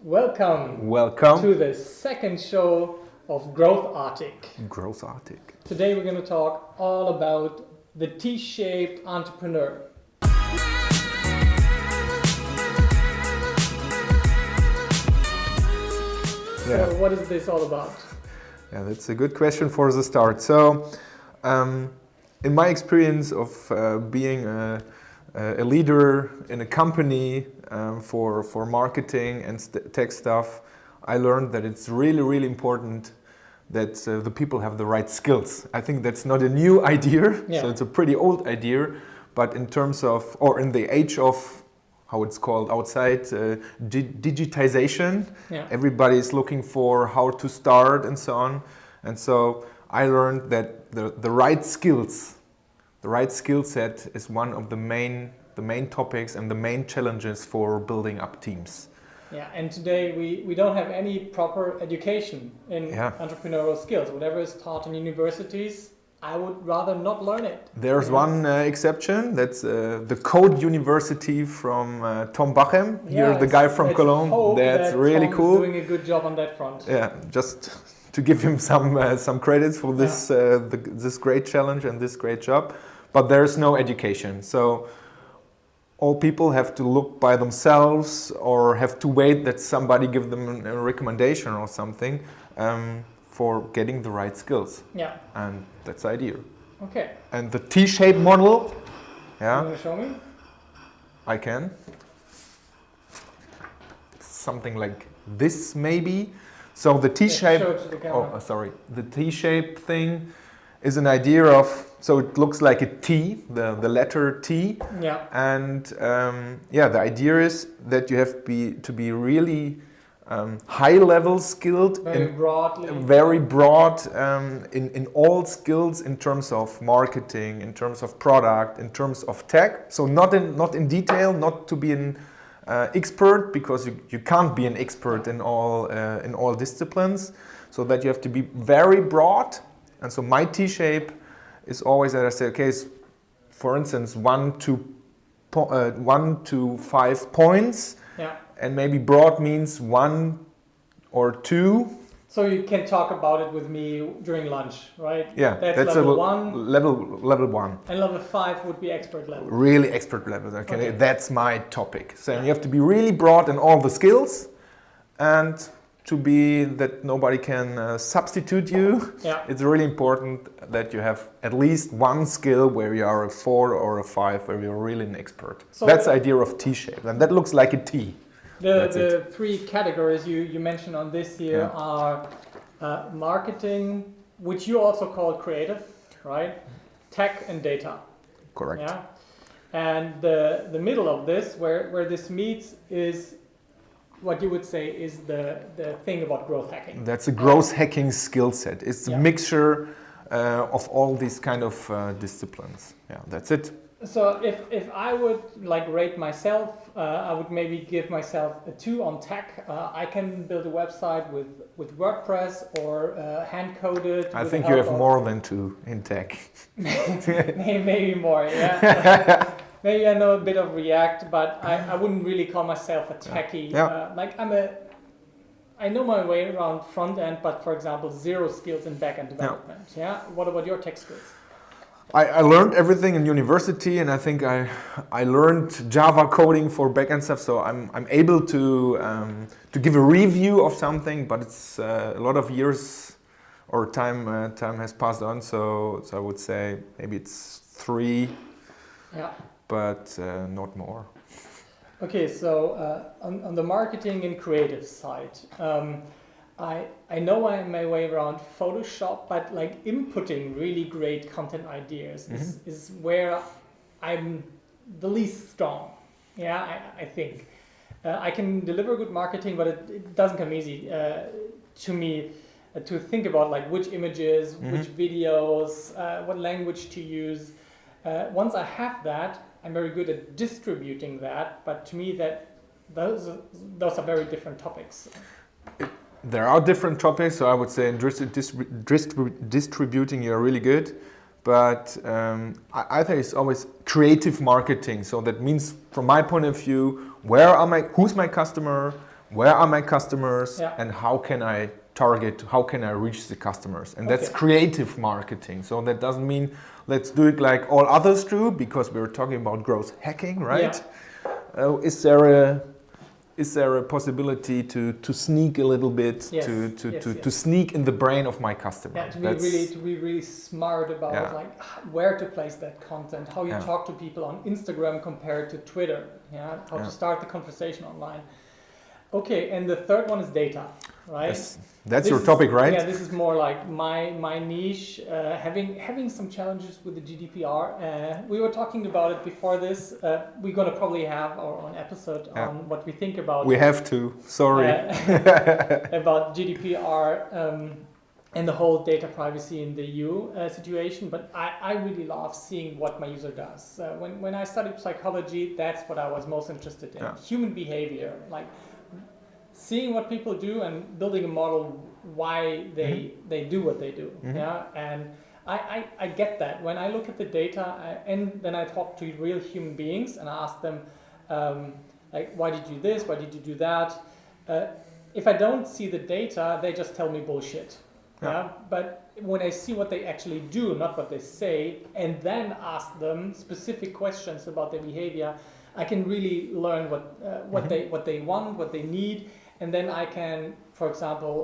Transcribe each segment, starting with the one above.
Welcome to the second show of GrowthArtic. GrowthArtic. Today we're going to talk all about the T-shaped entrepreneur. Yeah. So what is this all about? Yeah, that's a good question for the start. So, in my experience of being a leader in a company for marketing and tech stuff, I learned that it's really important that the people have the right skills. I think that's not a new idea, so it's a pretty old idea, but in terms of, or in the age of, how it's called outside, digitization, everybody is looking for how to start and so on. And so I learned that the right skills, the right skill set is one of the main topics and the main challenges for building up teams. Yeah, and today we don't have any proper education in entrepreneurial skills. Whatever is taught in universities, I would rather not learn it. There's one exception, that's the Code University from Tom Bachem, the guy from Cologne. That's really Tom cool. Is doing a good job on that front. Yeah, just to give him some credits for this this great challenge and this great job. But there's no education, so all people have to look by themselves or have to wait that somebody give them a recommendation or something for getting the right skills. Yeah. And that's the idea. Okay. And the T-shaped model, You want to show me? I can. Something like this maybe. So the T-shaped, the T-shaped thing is an idea of, so it looks like a T, the letter T. Yeah. And the idea is that you have to be really high level skilled, very broad in all skills in terms of marketing, in terms of product, in terms of tech. So not in detail, not to be an expert, because you can't be an expert in all disciplines. So that you have to be very broad. And so my T-shape is always that I say, okay, for instance, 1 to 5 points. Yeah. And maybe broad means 1 or 2. So you can talk about it with me during lunch, right? Yeah, that's level 1. Level 1. And level 5 would be expert level. Really expert level. Okay, that's my topic. So you have to be really broad in all the skills, and to be that nobody can substitute you. Yeah. It's really important that you have at least one skill where you are a 4 or a 5, where you're really an expert. So that's the idea of T-shape, and that looks like a T. The 3 categories you mentioned on this here are marketing, which you also call creative, right? Tech and data. Correct. Yeah. And the middle of this, where this meets, is what you would say is the thing about growth hacking. That's a growth hacking skill set. It's a mixture of all these kind of disciplines. Yeah, that's it. So if I would rate myself, I would maybe give myself a 2 on tech. I can build a website with WordPress or hand-coded. I think you have more than 2 in tech. Maybe more, yeah. Maybe I know a bit of React, but I wouldn't really call myself a techie. I know my way around front end, but for example, 0 skills in back end development. Yeah. What about your tech skills? I learned everything in university, and I think I learned Java coding for backend stuff. So I'm able to give a review of something, but it's a lot of years or time has passed on. So I would say maybe it's 3. Yeah. But not more. Okay, so on the marketing and creative side, I know my way around Photoshop, but inputting really great content ideas is where I'm the least strong. Yeah, I think. I can deliver good marketing, but it doesn't come easy to me to think about which images, which videos, what language to use. Once I have that, I'm very good at distributing that, but to me those are very different topics. There are different topics, so I would say in distributing you're really good, but I think it's always creative marketing. So that means, from my point of view, who's my customer, where are my customers, Yeah. and how can I target, how can I reach the customers? And that's creative marketing. So that doesn't mean let's do it like all others do, because we're talking about growth hacking, right? Yeah. Is there a possibility to sneak a little bit, to sneak in the brain of my customer? Yeah, to be really smart about like where to place that content, how you talk to people on Instagram compared to Twitter, how to start the conversation online. Okay, and the third one is data, right? Yes. That's your topic, right? Yeah, this is more like my niche. Having some challenges with the GDPR. We were talking about it before this. We're gonna probably have our own episode on what we think about. We have to. Sorry. About GDPR and the whole data privacy in the EU situation. But I really love seeing what my user does. When I studied psychology, that's what I was most interested in. Yeah. Human behavior, like seeing what people do and building a model why they do what they do. Yeah, and I get that. When I look at the data and then I talk to real human beings and I ask them like, why did you do this, why did you do that? If I don't see the data, they just tell me bullshit. Yeah. But when I see what they actually do, not what they say, and then ask them specific questions about their behavior, I can really learn what they want, what they need. And then I can, for example,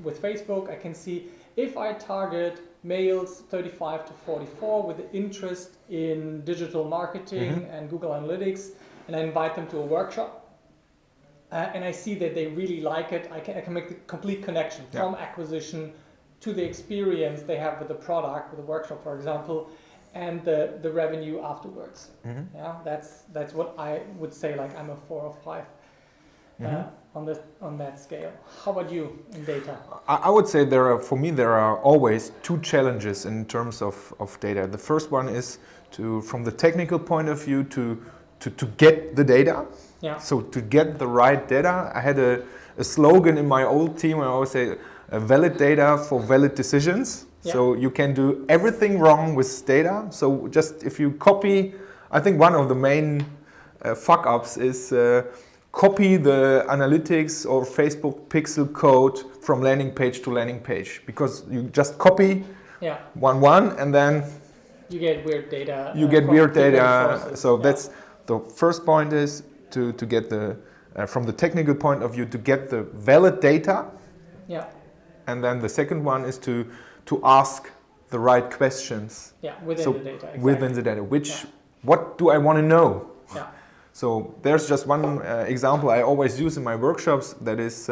with Facebook, I can see if I target males 35 to 44 with interest in digital marketing and Google Analytics, and I invite them to a workshop, and I see that they really like it, I can make the complete connection from acquisition to the experience they have with the product, with the workshop, for example, and the revenue afterwards. Yeah, that's what I would say. Like I'm a 4 or 5. On that scale. How about you in data? I would say for me there are always two challenges in terms of data. The first one is from the technical point of view to get the data. Yeah. So to get the right data. I had a slogan in my old team where I always say valid data for valid decisions. Yeah. So you can do everything wrong with data. So just if you copy, I think one of the main fuck ups is copy the analytics or Facebook pixel code from landing page to landing page, because you just copy one and then you get weird data. You get weird data. Sources. So that's the first point, is to get the from the technical point of view to get the valid data. Yeah. And then the second one is to ask the right questions. Yeah, within the data. Exactly. Within the data. What do I want to know? Yeah. So there's just one example I always use in my workshops. That is,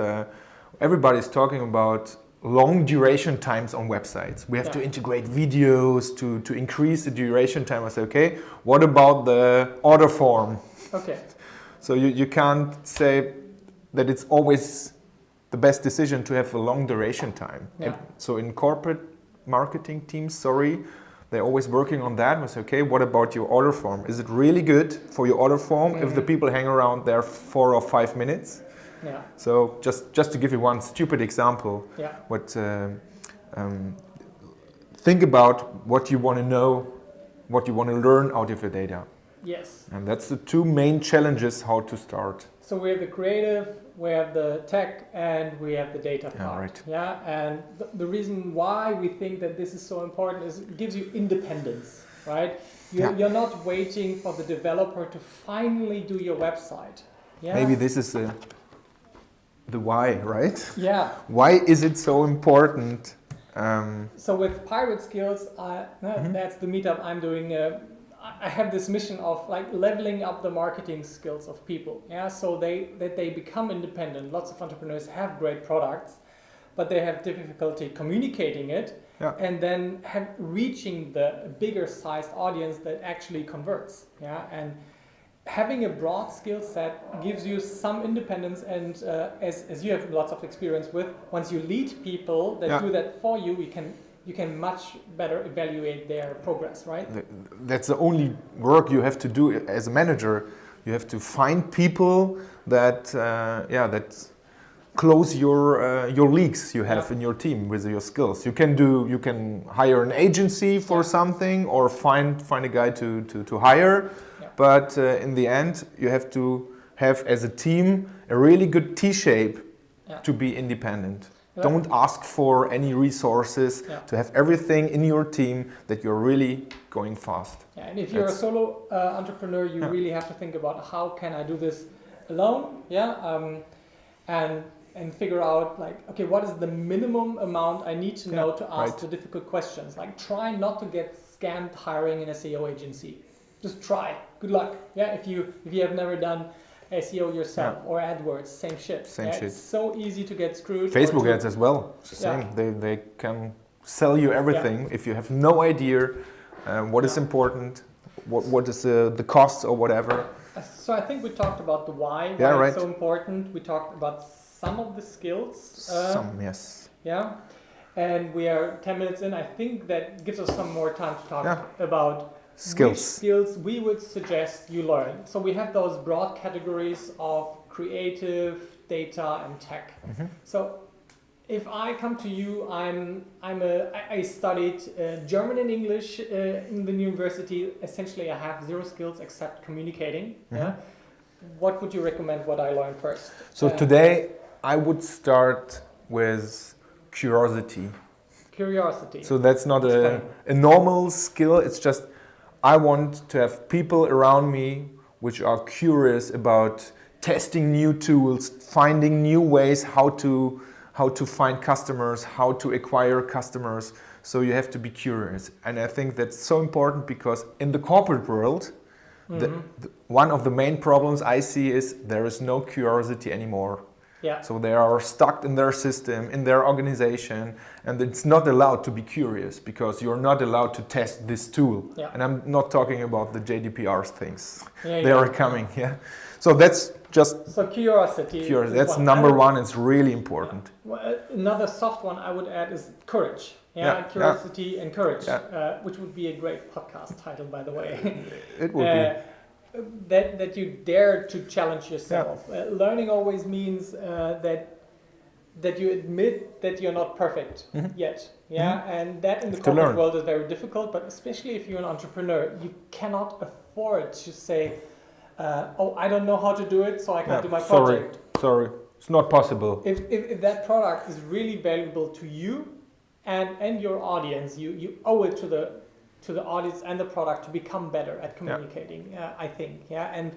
everybody's talking about long duration times on websites. We have to integrate videos to increase the duration time. I say, okay, what about the order form? Okay. So you can't say that it's always the best decision to have a long duration time. Yeah. So in corporate marketing teams, they're always working on that. We say, okay, what about your order form? Is it really good for your order form if the people hang around there 4 or 5 minutes? Yeah. So just to give you one stupid example, think about what you want to know, what you want to learn out of your data. Yes. And that's the two main challenges how to start. So we have the creative, we have the tech, and we have the data part. Yeah, right. Yeah, and the reason why we think that this is so important is it gives you independence, right? You're not waiting for the developer to finally do your website. Yeah. Maybe this is the why, right? Yeah. Why is it so important? So with Pirate Skills, that's the meetup I'm doing. I have this mission of like leveling up the marketing skills of people. Yeah, so that they become independent. Lots of entrepreneurs have great products, but they have difficulty communicating it and then reaching the bigger sized audience that actually converts. Yeah, and having a broad skill set gives you some independence, and as you have lots of experience with, once you lead people that do that for you, you can much better evaluate their progress, right? That's the only work you have to do as a manager. You have to find people that close your leaks you have in your team with your skills. You can hire an agency for something, or find a guy to hire, but in the end you have to have as a team a really good T-shape to be independent. Don't ask for any resources to have everything in your team that you're really going fast. Yeah, and if you're a solo entrepreneur, you really have to think about how can I do this alone? And figure out like, okay, what is the minimum amount I need to know to ask the difficult questions? Like, try not to get scammed hiring an SEO agency. Just try. Good luck. Yeah, if you have never done SEO yourself or AdWords, same shit. It's so easy to get screwed. Facebook ads as well. It's the same. They can sell you everything if you have no idea what is important, what is the cost or whatever. So I think we talked about the why it's so important. We talked about some of the skills. Yes. Yeah. And we are 10 minutes in. I think that gives us some more time to talk about which skills we would suggest you learn. So we have those broad categories of creative, data, and tech. So if I come to you, I studied German and English in the university. Essentially, I have zero skills except communicating. What would you recommend what I learn first? So today I would start with curiosity. Curiosity. So that's not a normal skill. It's just I want to have people around me which are curious about testing new tools, finding new ways how to find customers, how to acquire customers. So you have to be curious. And I think that's so important because in the corporate world, one of the main problems I see is there is no curiosity anymore. So they are stuck in their system, in their organization, and it's not allowed to be curious because you're not allowed to test this tool. And I'm not talking about the GDPR things. They are coming. So that's just... So curiosity. That's number one. It's really important. Well, another soft one I would add is courage. Curiosity and courage, which would be a great podcast title, by the way. It would be. That you dare to challenge yourself. Learning always means that you admit that you're not perfect yet. And that in the corporate world is very difficult, but especially if you're an entrepreneur, you cannot afford to say, I don't know how to do it, so I can't do my project. Sorry, it's not possible. If that product is really valuable to you and your audience, you owe it to the audience and the product to become better at communicating, I think. And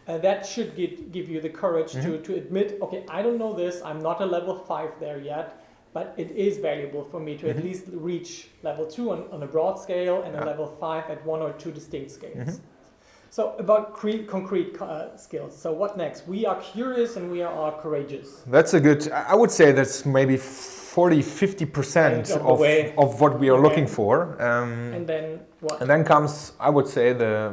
that should give you the courage to admit, okay, I don't know this, I'm not a level 5 there yet, but it is valuable for me to at least reach level 2 on a broad scale and a level 5 at 1 or 2 distinct scales. So about concrete skills. So what next? We are curious and we are courageous. That's a good, I would say that's maybe 40-50% of what we are looking for. And then what? And then comes, I would say, there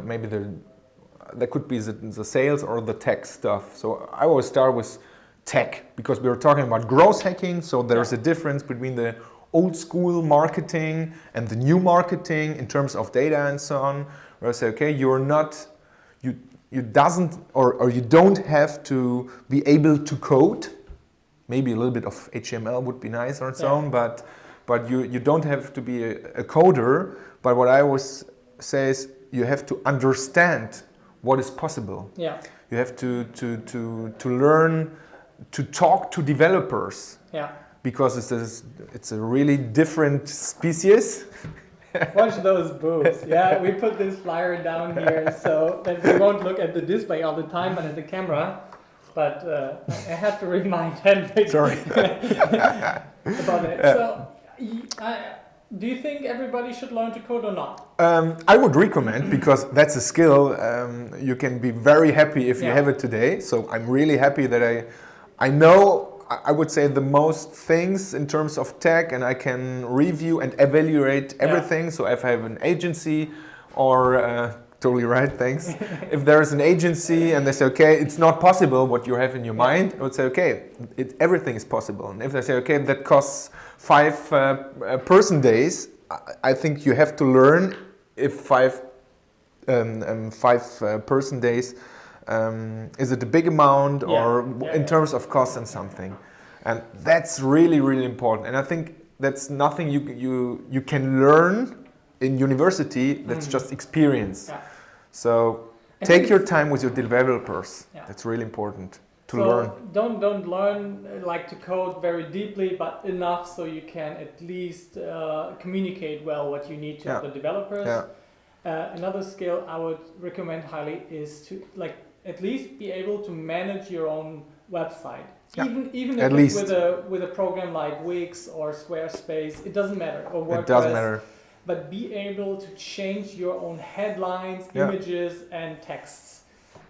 could be the sales or the tech stuff. So I always start with tech because we were talking about growth hacking. So there's a difference between the old school marketing and the new marketing in terms of data and so on. Where I say, okay, you don't have to be able to code. Maybe a little bit of HTML would be nice or so on, but you don't have to be a coder. But what I always say is you have to understand what is possible. You have to learn to talk to developers. Because it's a really different species. Watch those boobs. We put this flyer down here so that we won't look at the display all the time, but at the camera. But I have to remind Hendrik about it. So, do you think everybody should learn to code or not? I would recommend because that's a skill. You can be very happy if you have it today. So I'm really happy that I know. I would say the most things in terms of tech, and I can review and evaluate everything. So if I have an agency or totally right, thanks. If there is an agency and they say, okay, it's not possible what you have in your mind, I would say, okay, everything is possible. And if they say, okay, that costs 5 person days, I think you have to learn if 5 person days is it a big amount or in terms of cost and something. And that's really, really important. And I think that's nothing you can learn in university. That's just experience. So take your time with your developers. Yeah. That's really important to learn. Don't learn like to code very deeply, but enough so you can at least communicate well what you need to other developers. Another skill I would recommend highly is to like at least be able to manage your own website. Even if it's with a program like Wix or Squarespace, it doesn't matter, or WordPress. It doesn't matter. But be able to change your own headlines, images, and texts.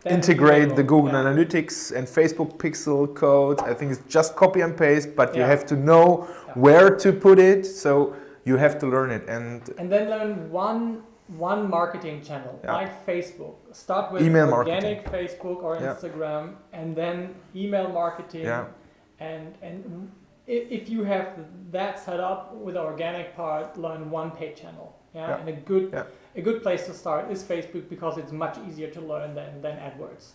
Integrate the Google Analytics and Facebook pixel code. I think it's just copy and paste, but you have to know where to put it. So you have to learn it, and then learn one marketing channel like Facebook. Start with email organic marketing. Facebook or Instagram, and then email marketing. And if you have that set up with the organic part, learn one paid channel. And a good place to start is Facebook, because it's much easier to learn than AdWords.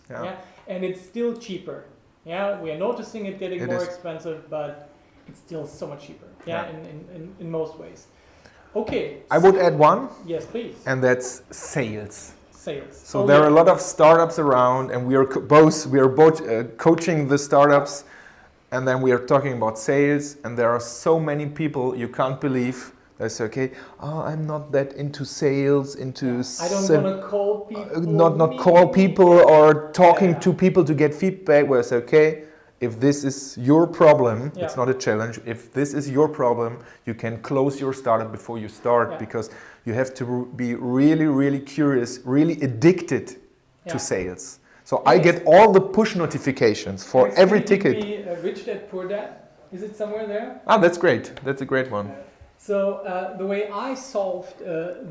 And it's still cheaper. We are noticing it getting more expensive, but it's still so much cheaper. In most ways. Okay. I would add one. Yes, please. And that's sales. Sales. So there are a lot of startups around, and we are both coaching the startups, and then we are talking about sales. And there are so many people you can't believe. They say, okay, I'm not that into sales, I don't want to call people. Not call people or talking to people to get feedback. Where I say, okay, if this is your problem, it's not a challenge. If this is your problem, you can close your startup before you start, because you have to be really, really curious, really addicted to sales. So I get all the push notifications for every ticket. Rich Dad, Poor Dad. Is it somewhere there? That's great. That's a great one. So the way I solved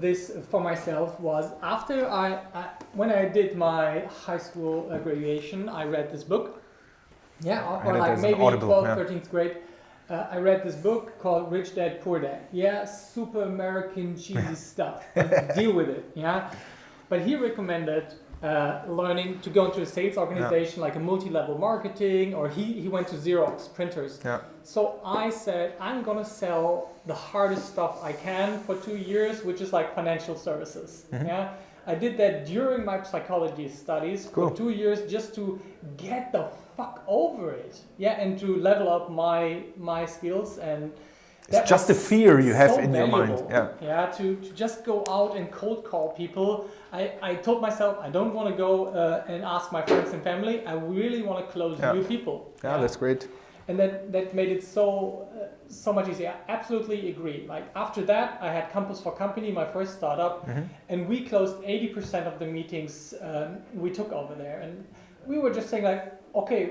this for myself was after when I did my high school graduation, I read this book. Or like maybe 12th, 13th grade. I read this book called Rich Dad, Poor Dad. Super American cheesy stuff. Deal with it. But he recommended learning to go into a sales organization like a multi-level marketing, or he went to Xerox printers. So I said, I'm gonna sell the hardest stuff I can for 2 years, which is like financial services. I did that during my psychology studies for 2 years, just to get the fuck over it. And to level up my skills. And it's just a fear you have in your mind. To just go out and cold call people. I told myself I don't want to go and ask my friends and family. I really want to close new people. That's great. And that made it so much easier. I absolutely agree. Like after that, I had Campus for Company, my first startup, and we closed 80% of the meetings we took over there. And we were just saying like, okay,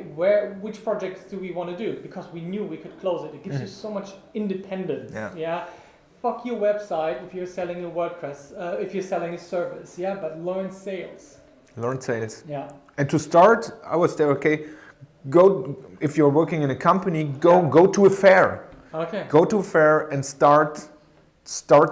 which projects do we want to do? Because we knew we could close it. It gives you so much independence. Fuck your website if you're selling a WordPress, if you're selling a service. But learn sales. Learn sales. And to start, I would say, okay, go if you're working in a company, go to a fair. Go to a fair and start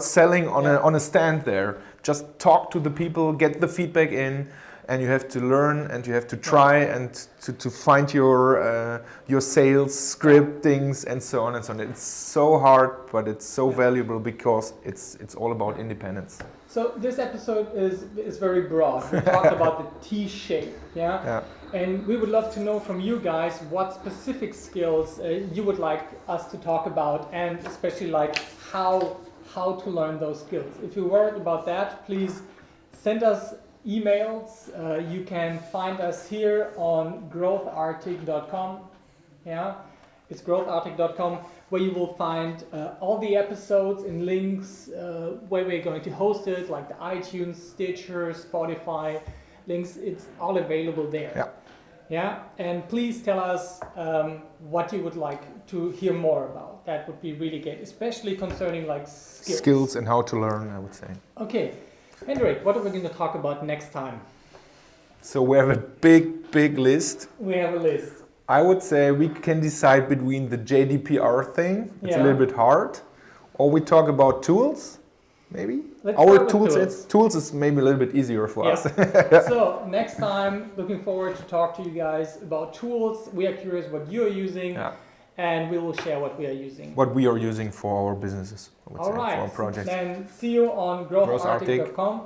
selling on a stand there. Just talk to the people, get the feedback in. And you have to learn, and you have to try and to find your sales scriptings and so on and so on. It's so hard, but it's so valuable, because it's all about independence. So this episode is very broad. We talked about the T-shape, and we would love to know from you guys what specific skills you would like us to talk about, and especially like how to learn those skills. If you're worried about that, please send us emails. You can find us here on GrowthArtic.com. It's GrowthArtic.com, where you will find all the episodes and links where we're going to host it, like the iTunes, Stitcher, Spotify links. It's all available there. And please tell us what you would like to hear more about. That would be really great, especially concerning like skills. Skills and how to learn, I would say. Okay. Hendrik, what are we going to talk about next time? So we have a big list. We have a list. I would say we can decide between the GDPR thing. It's a little bit hard. Or we talk about tools, maybe. Our tools is maybe a little bit easier for us. So next time, looking forward to talk to you guys about tools. We are curious what you are using. And we will share what we are using. What we are using for our businesses, I would say, for our projects. Then see you on GrowthArtic.com.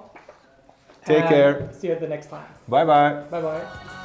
Take care. See you at the next time. Bye bye. Bye bye.